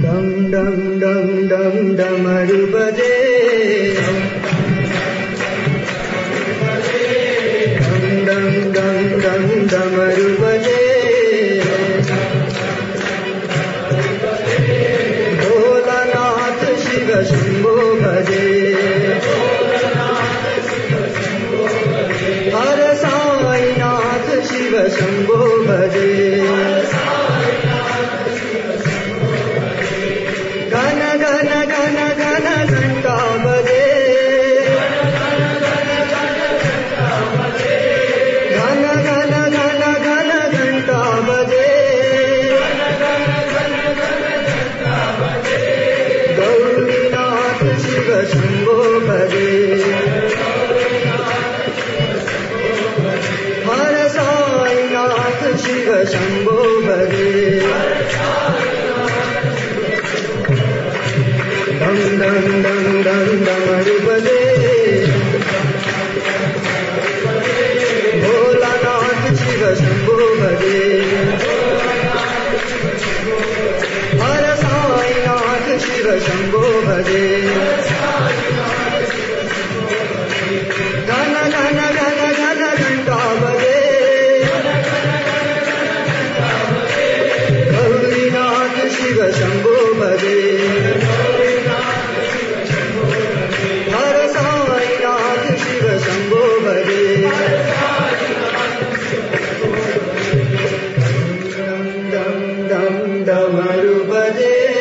डम डम डम डम डमरू बजे, डम डम डम डम डमरू बजे, भोलानाथ शिव शंभो भजे, हर साईनाथ शिव शंभो भजे, घन घन घन घन घंटा बजे, घन घन घन घन घंटा बजे, गौरीनाथ शिव शंभो भजे, हर साईनाथ शिव शंभो भजे, डम डम डम डम डमरू बजे, भोलानाथ शिव शंभो भजे, हर साईनाथ शिव शंभो भजे, घन घन घन घन घंटा बजे, गौरीनाथ शिव शंभो भजे, हर साईनाथ शिव शंभो भजे, डम डम डम डमरू बजे।